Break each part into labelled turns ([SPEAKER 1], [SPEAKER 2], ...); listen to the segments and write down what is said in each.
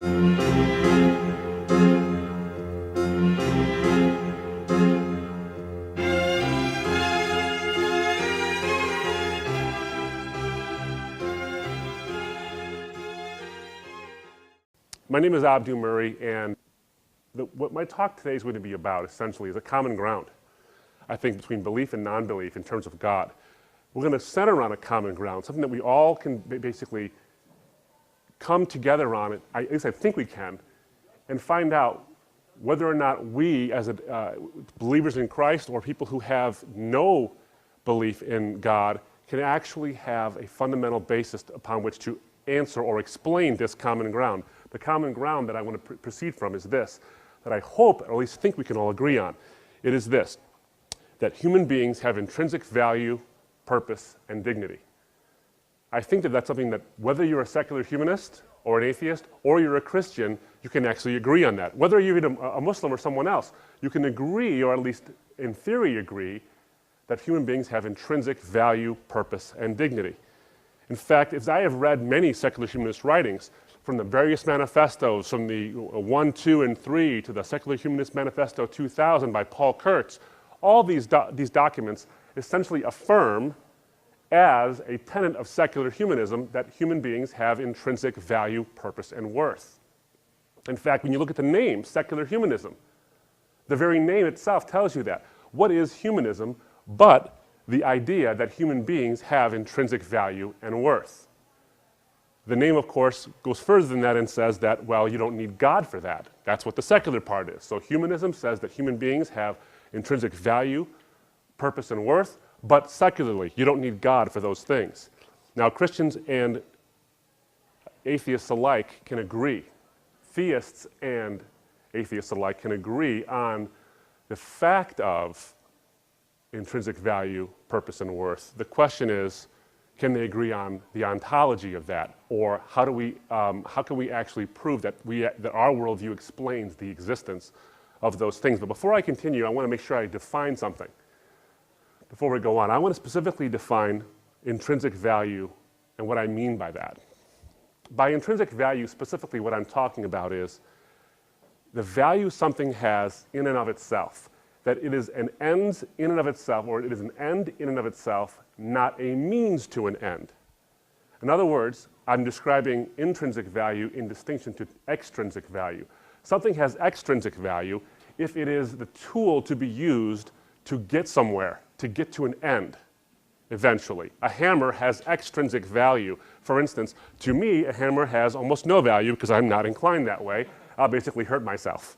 [SPEAKER 1] My name is Abdu Murray, and what my talk today is going to be about, essentially, is a common ground, I think, between belief and non-belief in terms of God. We're going to center on a common ground, something that we all can basically come together on, at least I think we can, and find out whether or not we, as believers in Christ or people who have no belief in God, can actually have a fundamental basis upon which to answer or explain this common ground. The common ground that I want to proceed from is this, that I hope, or at least think we can all agree on. It is this, that human beings have intrinsic value, purpose, and dignity. I think that that's something that whether you're a secular humanist or an atheist or you're a Christian, you can actually agree on that. Whether you're even a Muslim or someone else, you can agree, or at least in theory agree, that human beings have intrinsic value, purpose, and dignity. In fact, as I have read many secular humanist writings, from the various manifestos, from the 1, 2, and 3 to the Secular Humanist Manifesto 2000 by Paul Kurtz, all these documents essentially affirm as a tenet of secular humanism that human beings have intrinsic value, purpose, and worth. In fact, when you look at the name, secular humanism, the very name itself tells you that. What is humanism but the idea that human beings have intrinsic value and worth? The name, of course, goes further than that and says that, well, you don't need God for that. That's what the secular part is. So humanism says that human beings have intrinsic value, purpose, and worth, but secularly, you don't need God for those things. Now, Christians and atheists alike can agree, theists and atheists alike can agree on the fact of intrinsic value, purpose, and worth. The question is, can they agree on the ontology of that, or how can we actually prove that our worldview explains the existence of those things? But before I continue, I want to make sure I define something. Before we go on, I want to specifically define intrinsic value and what I mean by that. By intrinsic value, specifically what I'm talking about is the value something has in and of itself, that it is an end in and of itself, or it is an end in and of itself, not a means to an end. In other words, I'm describing intrinsic value in distinction to extrinsic value. Something has extrinsic value if it is the tool to be used to get somewhere, to get to an end, eventually. A hammer has extrinsic value. For instance, to me, a hammer has almost no value because I'm not inclined that way. I'll basically hurt myself.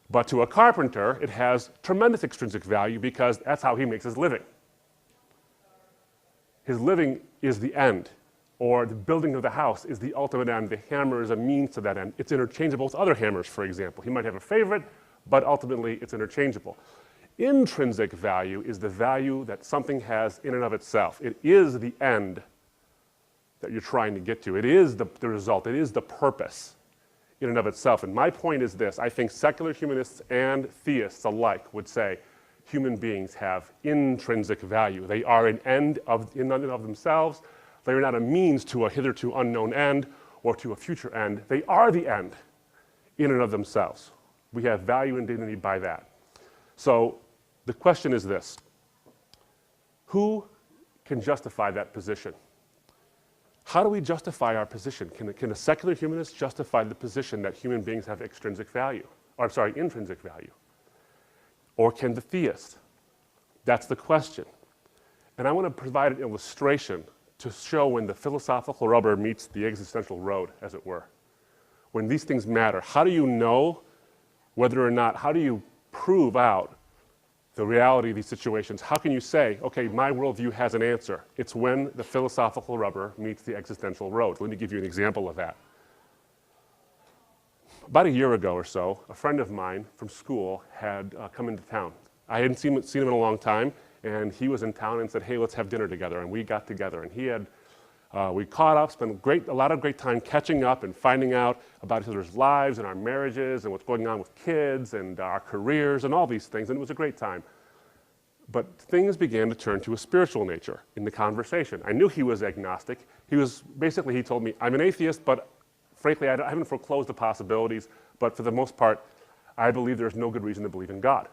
[SPEAKER 1] But to a carpenter, it has tremendous extrinsic value because that's how he makes his living. His living is the end, or the building of the house is the ultimate end. The hammer is a means to that end. It's interchangeable with other hammers, for example. He might have a favorite, but ultimately it's interchangeable. Intrinsic value is the value that something has in and of itself. It is the end that you're trying to get to. It is the result. It is the purpose in and of itself. And my point is this. I think secular humanists and theists alike would say human beings have intrinsic value. They are an end in and of themselves. They are not a means to a hitherto unknown end or to a future end. They are the end in and of themselves. We have value and dignity by that. So the question is this: who can justify that position? How do we justify our position? Can a secular humanist justify the position that human beings have intrinsic value? Or can the theist? That's the question. And I want to provide an illustration to show when the philosophical rubber meets the existential road, as it were. When these things matter, how do you know whether or not, how do you prove out the reality of these situations? How can you say, okay, my worldview has an answer? It's when the philosophical rubber meets the existential road. Let me give you an example of that. About a year ago or so, a friend of mine from school had come into town. I hadn't seen him in a long time, and he was in town and said, hey, let's have dinner together. And we got together, and we caught up, spent a lot of great time catching up and finding out about each other's lives and our marriages and what's going on with kids and our careers and all these things, and it was a great time. But things began to turn to a spiritual nature in the conversation. I knew he was agnostic. He told me, I'm an atheist, but frankly, I haven't foreclosed the possibilities, but for the most part, I believe there's no good reason to believe in God.